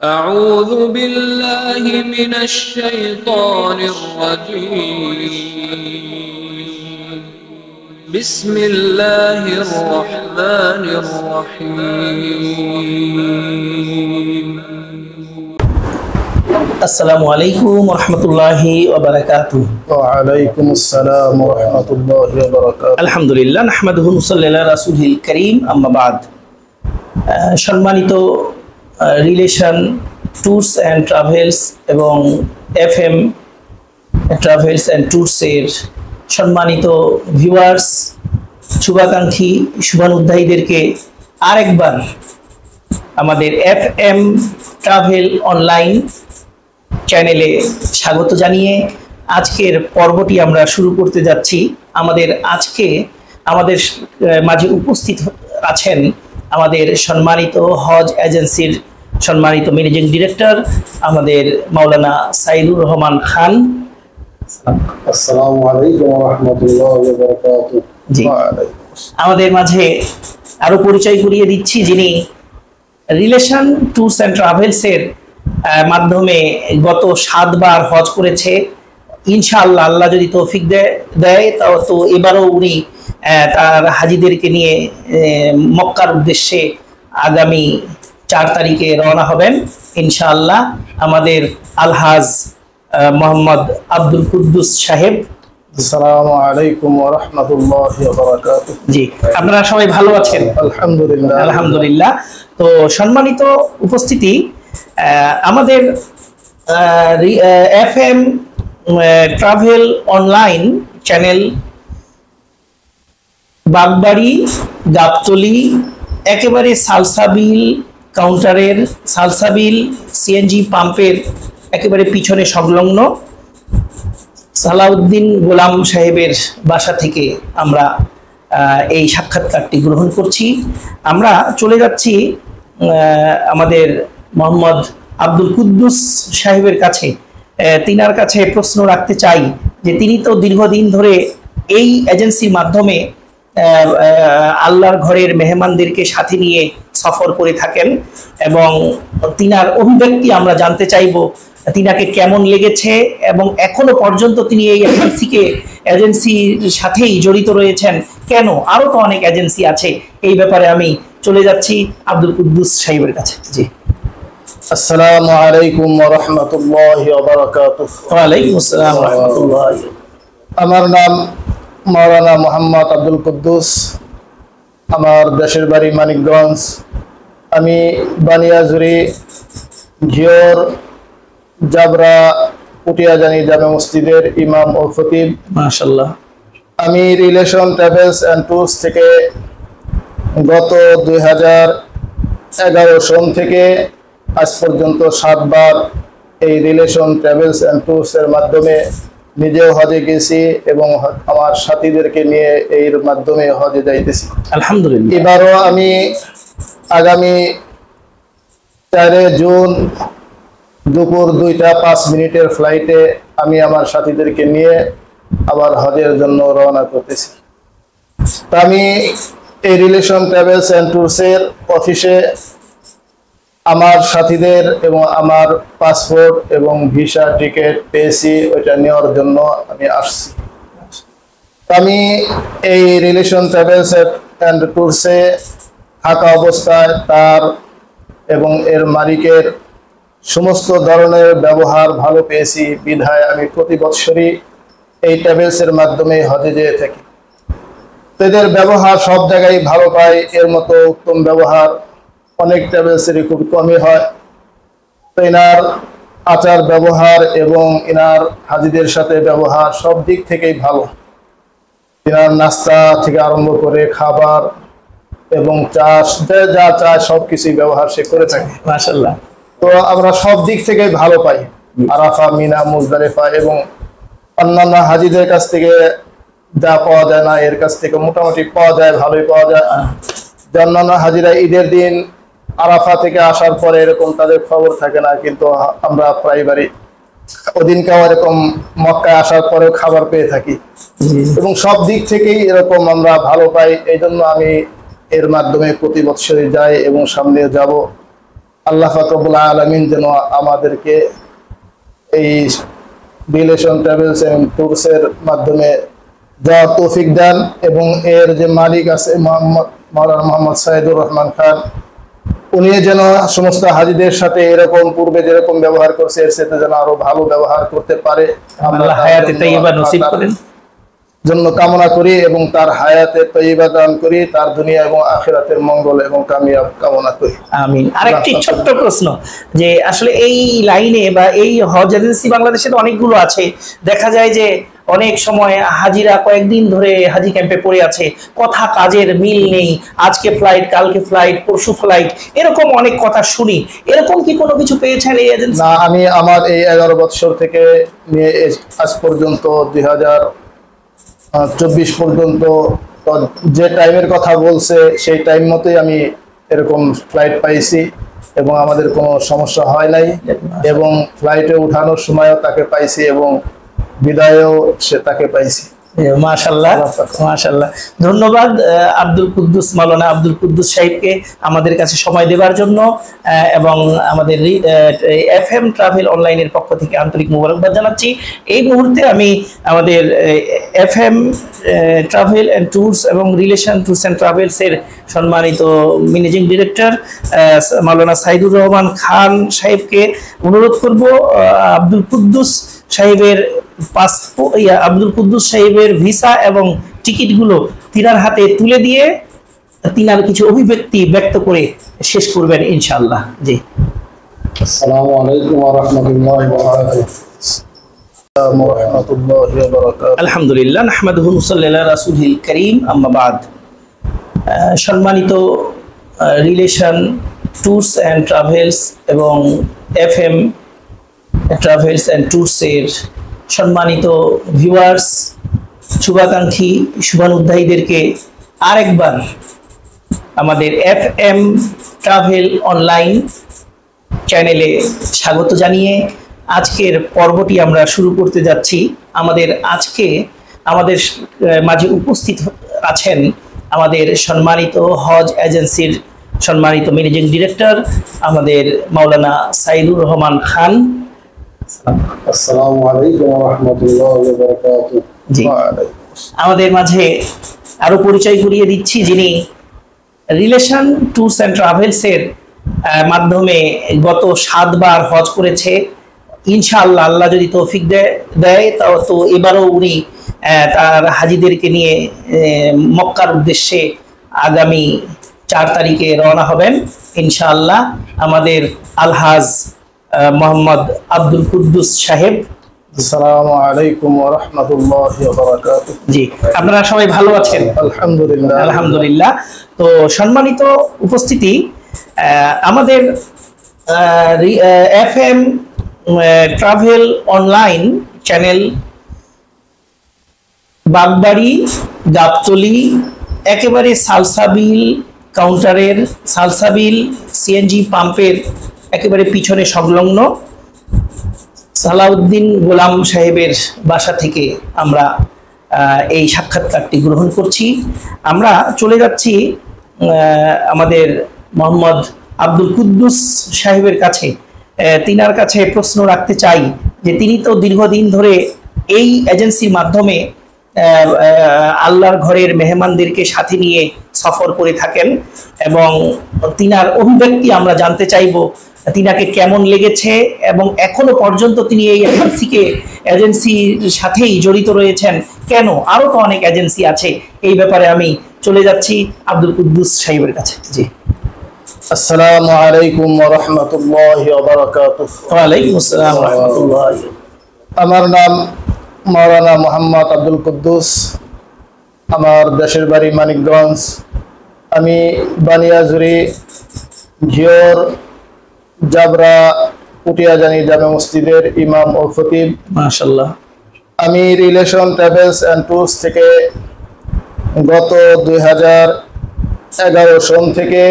أعوذ بالله من الشيطان الرجيم بسم الله الرحمن الرحيم السلام عليكم ورحمة الله وبركاته. وعليكم السلام ورحمة الله وبركاته. الحمد لله نحمده ونصلي على رسوله الكريم أما بعد. সম্মানিত relation tours and travels এবং FM travels and ট্যুরসের সম্মানিত ভিউয়ার্স, শুভাকাঙ্ক্ষী শুভানুধ্যায়ীদেরকে আরেকবার আমাদের এফএম ট্রাভেল অনলাইন চ্যানেলে স্বাগত জানিয়ে আজকের পর্বটি আমরা শুরু করতে যাচ্ছি। আজকে আমাদের মাঝে উপস্থিত আছেন আমাদের সম্মানিত হজ এজেন্সির সম্মানিত ম্যানেজিং ডিরেক্টর আমাদের মাওলানা সাইদুর রহমান খান। আসসালামু আলাইকুম ওয়া রাহমাতুল্লাহি ওয়া বারাকাতুহু। জি, আমাদের মাঝে আরো পরিচয় করিয়ে দিচ্ছি যিনি রিলেশন ট্যুরস অ্যান্ড ট্রাভেলসের মাধ্যমে গত 7 বার হজ করেছে। ইনশাআল্লাহ আল্লাহ যদি তৌফিক দেয় তো এবারও উনি তার হাজিদেরকে নিয়ে মক্কার উদ্দেশ্যে আগামী 4 তারিখে রওনা হবেন ইনশাআল্লাহ। আমাদের আলহাজ মোহাম্মদ আব্দুল কুদ্দুস সাহেব। আসসালামু আলাইকুম ওয়া রাহমাতুল্লাহি ওয়া বারাকাতুহু। জি, আপনারা সবাই ভালো আছেন? আলহামদুলিল্লাহ আলহামদুলিল্লাহ। তো সম্মানিত উপস্থিতি, আমাদের FM travel online channel Bagbari Gabtoli একেবারে সালসাবিল কাউন্টারের সালসাবিল সিএনজি পাম্পের একেবারে পিছনে সংলগ্ন সালাউদ্দিন গোলাম সাহেবের বাসা থেকে আমরা এই সাক্ষাৎকারটি গ্রহণ করছি। আমরা চলে যাচ্ছি আমাদের মোহাম্মদ আব্দুল কুদ্দুস সাহেবের কাছে। তিনার কাছে প্রশ্ন রাখতে চাই যে তিনি তো দীর্ঘদিন ধরে এই এজেন্সির মাধ্যমে আল্লাহর ঘরের মেহমানদেরকে সাথে নিয়ে সফর করে থাকেন এবং তিনার অভিব্যক্তি আমরা জানতে চাইব তিনাকে কেমন লেগেছে এবং এখনো পর্যন্ত তিনি এই এজেন্সির সাথেই জড়িত রয়েছেন কেন, আরো তো অনেক এজেন্সি আছে। এই ব্যাপারে আমি চলে যাচ্ছি আব্দুল কুদ্দুস সাহেবের কাছে। জি, আসসালামু আলাইকুম ওয়া রাহমাতুল্লাহি ওয়া বারাকাতুহু। ওয়া আলাইকুম আসসালাম ওয়া রাহমাতুল্লাহি। আমার নাম মাওলানা মোহাম্মদ আব্দুল কুদ্দুস। আমার দেশের বাড়ি মানিকগঞ্জ। আমি বানিয়াজুরি ঘিওর জাবরা পুটিয়াজানি জামে মসজিদের ইমাম ও খতিব। মাশাআল্লাহ। আমি রিলেশন ট্রাভেলস অ্যান্ড ট্যুরস থেকে গত 2011 সন থেকে আজ পর্যন্ত 7 বার এই রিলেশন ট্রাভেলস অ্যান্ড ট্যুরসের মাধ্যমে নিজেও হজে গেছি এবং আমার সাথীদেরকে নিয়ে এর মাধ্যমে হজে যাইতেছি আলহামদুলিল্লাহ। এবারও আমি আগামী 4 জুন দুপুর 2টা 5 মিনিটের ফ্লাইটে আমি আমার সাথীদেরকে নিয়ে আবার হজের জন্য রওনা করতেছি। তা আমি এই রিলেশন ট্রাভেলস অ্যান্ড ট্যুরসের অফিসে আমার সাথীদের এবং আমার পাসপোর্ট এবং ভিসা টিকিট পেয়েছি, ওইটা নেওয়ার জন্য আমি আসছি। আমি এই রিলেশন ট্রাভেলস অ্যান্ড ট্যুরসে থাকা অবস্থায় তার এবং এর মালিকের সমস্ত ধরনের ব্যবহার ভালো পেয়েছি বিধায় আমি প্রতি বৎসরই এই ট্রাভেলসের মাধ্যমে হজে যেয়ে থাকি। এদের ব্যবহার সব জায়গায় ভালো পাই, এর মতো উত্তম ব্যবহার অনেক ট্রাভেলসেরই খুব কমই হয়। তো এনার আচার ব্যবহার এবং এনার হাজিদের সাথে ব্যবহার সব দিক থেকেই ভালো। এনার নাস্তা থেকে আরম্ভ করে খাবার এবং চাষ যা চায় সবকিছুই ব্যবহার সে করে থাকে মাশাআল্লাহ। তো আমরা সব দিক থেকে ভালো পাই। আরাফা, মিনা, মুজদালিফা এবং অন্যান্য হাজিদের কাছ থেকে যা পাওয়া যায় না এর কাছ থেকে মোটামুটি পাওয়া যায়, ভালোই পাওয়া যায়। অন্যান্য হাজিরা ঈদের দিন আরাফা থেকে আসার পরে এরকম তাদের খবর থাকে না, কিন্তু আমরা প্রায়বারই ওদিনকেও এরকম মক্কায় আসার পরেও খাবার পেয়ে থাকি এবং সব দিক থেকেই এরকম আমরা ভালো পাই। এই জন্য আমি এর মাধ্যমে প্রতি বৎসরই যাই এবং সামনে যাব। আল্লাহ পাক রব্বুল আলামিন যেন আমাদেরকে এই রিলেশন ট্রাভেলস এন্ড ট্যুরসের মাধ্যমে যাওয়ার তৌফিক দেন, এবং এর যে মালিক আছে মাওলানা মোহাম্মদ সাইদুর রহমান খান, উনি যেন সমস্ত হাজিদের সাথে এরকম পূর্বে যেরকম ব্যবহার করছে এর সাথে যেন আরো ভালো ব্যবহার করতে পারে আল্লাহ হায়াতে তাইয়্যিবা নসিব করেন জন্য কামনা করি, এবং তার হায়াতে তাইয়্যিবা দান করি, তার দুনিয়া এবং আখিরাতের মঙ্গল এবং কামিয়াব কামনা করি। আমিন। আরেকটি ছোট্ট প্রশ্ন, যে আসলে এই লাইনে বা এই হজ এজেন্সি বাংলাদেশে তো অনেকগুলো আছে, দেখা যায় যে অনেক সময় হাজিরা কয়েকদিন ধরে হাজি ক্যাম্পে পড়ে আছে, কথা কাজের মিল নেই, আজকে ফ্লাইট, কালকে ফ্লাইট, পরশু ফ্লাইট, এরকম অনেক কথা শুনি। এরকম কি কোনো কিছু পেয়েছেন এই এজেন্সি? না, আমি আমার এই 11 বছর থেকে নিয়ে আজ পর্যন্ত 2024 পর্যন্ত যে টাইমের কথা বলছে সেই টাইম মতোই আমি এরকম ফ্লাইট পাইছি, এবং আমাদের কোনো সমস্যা হয় নাই, এবং ফ্লাইটে উঠানোর সময়ও তাকে পাইছি এবং বিদায়েও তাকে পাইছি। মাশাআল্লাহ, মাশাআল্লাহ। ধন্যবাদ আব্দুল কুদ্দুস, মাওলানা আব্দুল কুদ্দুস সাহেবকে আমাদের কাছে সময় দেওয়ার জন্য, এবং আমাদের এফএম ট্রাভেল অনলাইনের পক্ষ থেকে আন্তরিক মোবারকবাদ জানাচ্ছি। এই মুহূর্তে আমি আমাদের এফএম ট্রাভেল অ্যান্ড ট্যুরস এবং রিলেশন ট্যুরস অ্যান্ড ট্রাভেলসের সম্মানিত ম্যানেজিং ডিরেক্টর মাওলানা সাইদুর রহমান খান সাহেবকে অনুরোধ করব আব্দুল কুদ্দুস সাহেবের আব্দুল কুদ্দুস সাহেবের ভিসা এবং টিকিটগুলো তিনার হাতে তুলে দিয়ে তিনার কিছু অভিব্যক্তি ব্যক্ত করে শেষ করবেন ইনশাআল্লাহ। জি। আসসালামু আলাইকুম ওয়া রাহমাতুল্লাহি ওয়া বারাকাতুহু। আলহামদুলিল্লাহ, নাহমাদুহু ওয়া নুসাল্লি আলা রাসূলিল কারীম, আম্মা বাদ। সম্মানিত রিলেশন ট্যুরস অ্যান্ড ট্রাভেলস এবং এফএম ট্রাভেলস অ্যান্ড ট্যুরসের সম্মানিত ভিউয়ার্স, শুভাকাঙ্ক্ষী, শুভানুধ্যায়ীদেরকে আরেকবার আমাদের এফএম ট্রাভেল অনলাইন চ্যানেলে স্বাগত জানিয়ে আজকের পর্বটি আমরা শুরু করতে যাচ্ছি। আজকে আমাদের মাঝে উপস্থিত আছেন আমাদের সম্মানিত হজ এজেন্সির সম্মানিত ম্যানেজিং ডিরেক্টর আমাদের মাওলানা সাইদুর রহমান খান। আসসালামু আলাইকুম ওয়া রাহমাতুল্লাহি ওয়া বারাকাতুহু। জি, আমাদের মাঝে আরো পরিচয় করিয়ে দিচ্ছি, যিনি রিলেশন ট্যুরস অ্যান্ড ট্রাভেলসের মাধ্যমে গত 7 বার হজ করেছে। ইনশাআল্লাহ আল্লাহ যদি তৌফিক দেয় তো এবারও উনি তার হাজিদেরকে নিয়ে মক্কার উদ্দেশ্যে আগামী 4 তারিখে রওনা হবেন ইনশাআল্লাহ। আমাদের আলহাজ মোহাম্মদ আব্দুল কুদ্দুস সাহেব। আসসালামু আলাইকুম ওয়া রাহমাতুল্লাহি ওয়া বারাকাতুহু। জি, আপনারা সবাই ভালো আছেন? আলহামদুলিল্লাহ, আলহামদুলিল্লাহ। তো সম্মানিত উপস্থিতি, আমাদের FM travel online channel Bagbari, Gabtoli, একেবারে সালসাবিল কাউন্টারের, সালসাবিল সিএনজি পাম্পের একেবারে পিছনে সংলগ্ন সালাউদ্দিন গোলাম সাহেবের বাসা থেকে আমরা এই সাক্ষাৎকারটি গ্রহণ করছি। আমরা চলে যাচ্ছি আমাদের মোহাম্মদ আব্দুল কুদ্দুস সাহেবের কাছে। তিনার কাছে প্রশ্ন রাখতে চাই যে তিনি তো দীর্ঘদিন ধরে এই এজেন্সির মাধ্যমে আল্লাহর ঘরের মেহমানদেরকে সাথে নিয়ে সফর করে থাকেন, এবং তিনার অভিব্যক্তি আমরা জানতে চাইব তিনাকে কেমন লেগেছে, এবং এখনো পর্যন্ত তিনি এই এজেন্সির সাথেই জড়িত রয়েছেন কেন, আরো তো অনেক এজেন্সি আছে। এই ব্যাপারে আমি চলে যাচ্ছি আব্দুল কুদ্দুস সাহেবের কাছে। জি। আসসালামু আলাইকুম ওয়া রাহমাতুল্লাহি ওয়া বারাকাতুহু। ওয়া আলাইকুম আসসালাম ওয়া রাহমাতুল্লাহি। আমার নাম মাওলানা মোহাম্মদ আব্দুল কুদ্দুস, আমার দেশের বাড়ি মানিকগঞ্জ। আমি বানিয়াজুরি, ঘিওর, জাবরা, পুটিয়াজানি জামে মসজিদের ইমাম ও খতিব। মাশাআল্লাহ। আমি রিলেশন ট্রাভেলস অ্যান্ড ট্যুরস থেকে গত 2011 সন থেকে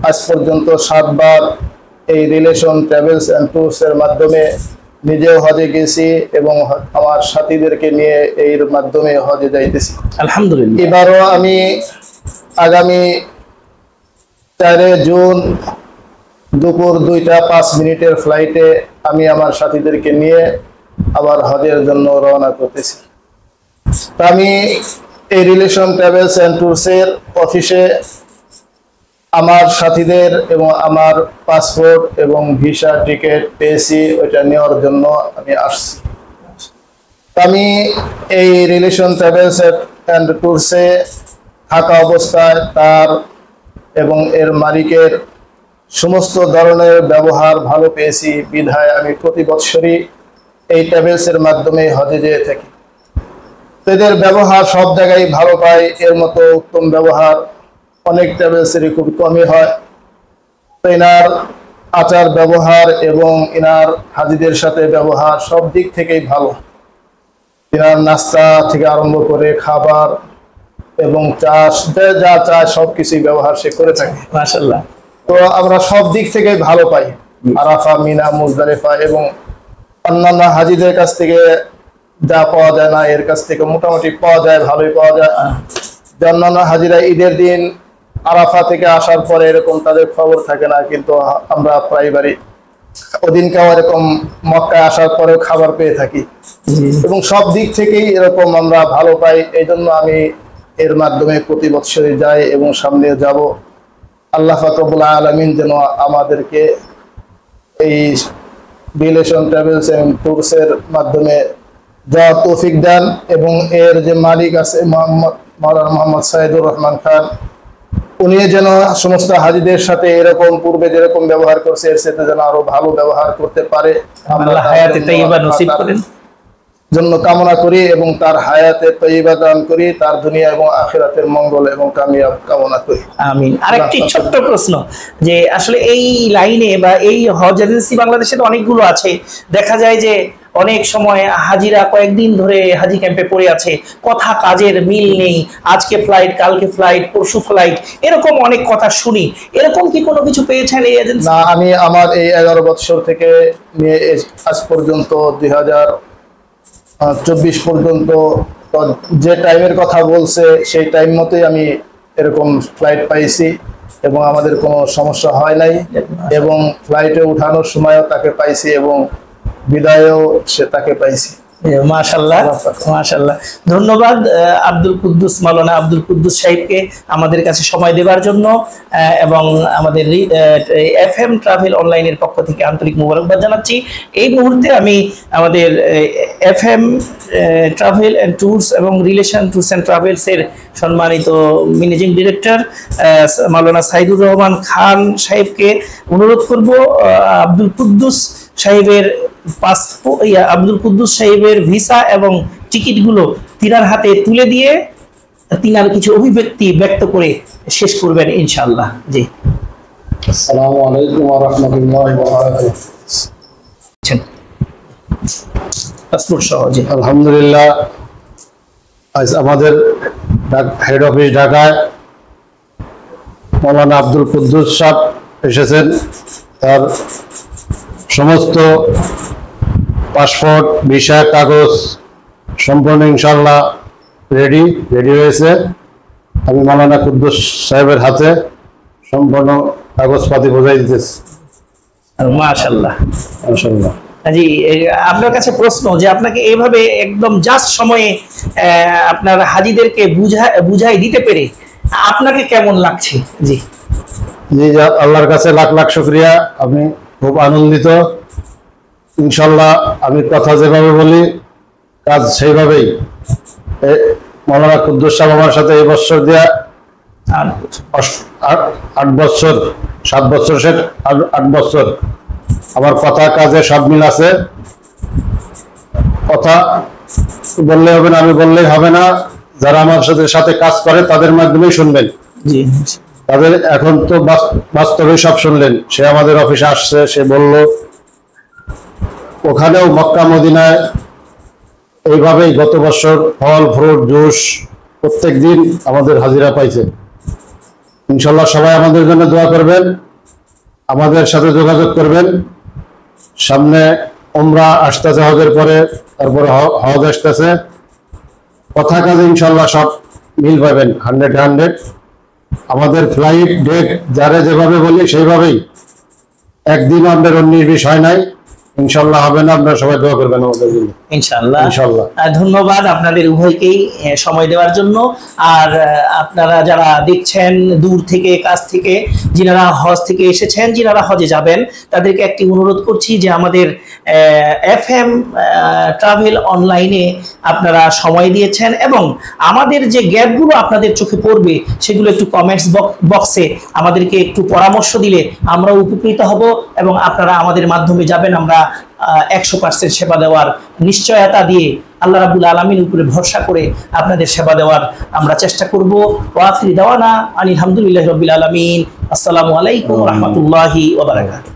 আজ পর্যন্ত 7 বার এই রিলেশন ট্রাভেলস অ্যান্ড ট্যুরসের মাধ্যমে নিজেও হজে গেছি, এবং আমার সাথীদেরকে নিয়ে এর মাধ্যমে হজে যাইতেছি আলহামদুলিল্লাহ। এবারও আমি আগামী 4 জুন দুপুর 2টা 5 মিনিটের ফ্লাইটে আমি আমার সাথীদেরকে নিয়ে আবার হজের জন্য রওনা করতেছি। আমি এই রিলেশন ট্রাভেলস অ্যান্ড ট্যুরসের অফিসে আমার সাথীদের এবং আমার পাসপোর্ট এবং ভিসা টিকিট পেয়েছি, ওইটা নেওয়ার জন্য আমি আসছি। আমি এই রিলেশন ট্রাভেলস অ্যান্ড ট্যুরসে থাকা অবস্থায় তার এবং এর মালিকের সমস্ত ধরনের ব্যবহার ভালো পেয়েছি বিধায় আমি প্রতি বছরই এই ট্রাভেলসের মাধ্যমে হজে যেয়ে থাকি। এদের ব্যবহার সব জায়গায় ভালো পাই, এর মতো উত্তম ব্যবহার অনেক ট্রাভেলসেরই খুব কমই হয়। তো এনার আচার ব্যবহার এবং এনার হাজিদের সাথে ব্যবহার সব দিক থেকেই ভালো। এনার নাস্তা থেকে আরম্ভ করে খাবার এবং চাষ যা চায় সবকিছুই ব্যবহার সে করে থাকে মাশাআল্লাহ। তো আমরা সব দিক থেকে ভালো পাই। আরাফা, মিনা, মুজদালিফা এবং অন্যান্য হাজিদের কাছ থেকে যা পাওয়া যায় না, এর কাছ থেকে মোটামুটি পাওয়া যায়, ভালোই পাওয়া যায়। অন্যান্য হাজিরা ঈদের দিন আরাফা থেকে আসার পরে এরকম তাদের খবর থাকে না, কিন্তু আমরা প্রায়বারই ওদিনকেও এরকম মক্কায় আসার পরেও খাবার পেয়ে থাকি এবং সব দিক থেকেই এরকম আমরা ভালো পাই। এই জন্য আমি এর মাধ্যমে প্রতি বছরই যাই এবং সামনে যাব। আল্লাহ পাক রব্বুল আলামিন যেন আমাদেরকে এই রিলেশন ট্রাভেলস এন্ড ট্যুরসের মাধ্যমে যা তৌফিক দেন এবং এর যে মালিক আছে মাওলানা মোহাম্মদ সাইদুর রহমান খান, উনি যেন সমস্ত হাজিদের সাথে এরকম পূর্বে যেরকম ব্যবহার করছে এর সাথে যেন আরো ভালো ব্যবহার করতে পারে আল্লাহ হায়াতে তাইয়্যিবা নসিব করেন জন্য কামনা করি এবং তার হায়াতে তাইয়্যিবা দান করি, তার দুনিয়া এবং আখিরাতের মঙ্গল এবং কামিয়াব কামনা করি। আমিন। আরেকটি ছোট্ট প্রশ্ন, যে আসলে এই লাইনে বা এই হজ এজেন্সি বাংলাদেশে তো অনেকগুলো আছে, দেখা যায় যে অনেক সময় হাজিরা কয়েকদিন ধরে হাজি ক্যাম্পে পড়ে আছে, কথা কাজের মিল নেই, আজকে ফ্লাইট, কালকে ফ্লাইট, পরশু ফ্লাইট, এরকম অনেক কথা শুনি। এরকম কি কোনো কিছু পেয়েছেন এই এজেন্সি? না, আমি আমার এই 11 বছর থেকে নিয়ে আজ পর্যন্ত 2024 পর্যন্ত যে টাইমের কথা বলছে সেই টাইম মতোই আমি এরকম ফ্লাইট পাইছি এবং আমাদের কোনো সমস্যা হয় নাই এবং ফ্লাইটে উঠানোর সময়ও তাকে পাইছি এবং বিদায়েও সে তাকে পাইছি। মাশাআল্লাহ মাশাআল্লাহ। ধন্যবাদ আব্দুল কুদ্দুস, মাওলানা আব্দুল কুদ্দুস সাহেবকে আমাদের কাছে সময় দেওয়ার জন্য এবং আমাদের এফএম ট্রাভেল অনলাইনের পক্ষ থেকে আন্তরিক মোবারকবাদ জানাচ্ছি। এই মুহূর্তে আমি আমাদের এফএম ট্রাভেল অ্যান্ড ট্যুরস এবং রিলেশন ট্যুরস অ্যান্ড ট্রাভেলসের সম্মানিত ম্যানেজিং ডিরেক্টর মাওলানা সাইদুর রহমান খান সাহেবকে অনুরোধ করব আব্দুল কুদ্দুস সাহেবের আব্দুল কুদ্দুস সাহেবের ভিসা এবং টিকিটগুলো তিনার হাতে তুলে দিয়ে তিনার কিছু অভিব্যক্তি ব্যক্ত করে শেষ করবেন ইনশাআল্লাহ। জি, আসসালামু আলাইকুম ওয়া রাহমাতুল্লাহি ওয়া বারাকাতুহু। পাসপোর্ট সহ। জি, আলহামদুলিল্লাহ, আজ আমাদের হেড অফিস ঢাকায় মৌলানা আব্দুল কুদ্দুস সাহেব এসেছেন। তার সমস্ত পাসপোর্ট, ভিসা, কাগজ সম্পূর্ণ ইনশাআল্লাহ রেডি হয়েছে। আমি মৌলানা কুদ্দুস সাহেবের হাতে সম্পূর্ণ কাগজপাতি বোঝাই দিতেছি। মাশাআল্লাহ মাশাআল্লাহ। জি, আপনার কাছে প্রশ্ন, যে আপনাকে এইভাবে একদম জাস্ট সময়ে আপনার হাজিদেরকে বুঝাই দিতে পেরে আপনাকে কেমন লাগছে? জি জি, আল্লাহর কাছে লাখ লাখ শুকরিয়া। আমি খুব আনন্দিত। ইনশাল্লাহ আমি কথা যেভাবে বলি কাজ সেইভাবেই। মৌলানা কুদ্দুস সাহেব আমার সাথে এই বছর দিয়া 8 বছর, 7 বছর সে 8 বছর আমার কথা কাজে সব মিল আছে। কথা বললে হবে না, আমি বললেই হবে না, যারা আমার সাথে কাজ করে তাদের মাধ্যমেই শুনবেন। জি, তাদের এখন তো বাস্তবে সব শুনলেন। সে আমাদের অফিসে আসছে, সে বলল ওখানেও মক্কা মদিনায় এইভাবেই গত বছর ফল ফ্রুট জুস প্রত্যেক দিন আমাদের হাজিরা পাইছে। ইনশাল্লাহ সবাই আমাদের জন্য দোয়া করবেন, আমাদের সাথে যোগাযোগ করবেন। সামনে উমরা আসতেছে, হজের পরে তারপরে হজ আসতেছে। কথা কাজে ইনশাল্লাহ সব মিল পাবেন 100 আমাদের ফ্লাইট ডেট যারা যেভাবে বলি সেইভাবেই একদিনও আমাদের 19-20 হয় নাই, ইনশাল্লাহ হবে না। আপনারা সবাই দোয়া করবেন আমাদের জন্য ইনশাআল্লাহ। ইনশাআল্লাহ। ধন্যবাদ আপনাদের উভয়কেই সময় দেওয়ার জন্য। আর আপনারা যারা দেখছেন দূর থেকে কাছ থেকে, যিনারা হজ থেকে এসেছেন, যিনারা হজে যাবেন, তাদেরকে একটি অনুরোধ করছি যে আমাদের FM ট্রাভেল অনলাইনে আপনারা সময় দিয়েছেন এবং আমাদের যে গ্যাপগুলো আপনাদের চোখে পড়বে সেগুলো একটু কমেন্টস বক্সে আমাদেরকে একটু পরামর্শ দিলে আমরা উপকৃত হব এবং আপনারা আমাদের মাধ্যমে যাবেন। আমরা 100% সেবা দেওয়ার নিশ্চয়তা দিয়ে আল্লাহ রাব্বুল আলামিন উপরে ভরসা করে আপনাদের সেবা দেওয়ার আমরা চেষ্টা করব। ওয়া আখিরি দাওয়ানা আলহামদুলিল্লাহি রাব্বিল আলামিন। আসসালামু আলাইকুম ওয়া রাহমাতুল্লাহি ওয়া বারাকাতুহু।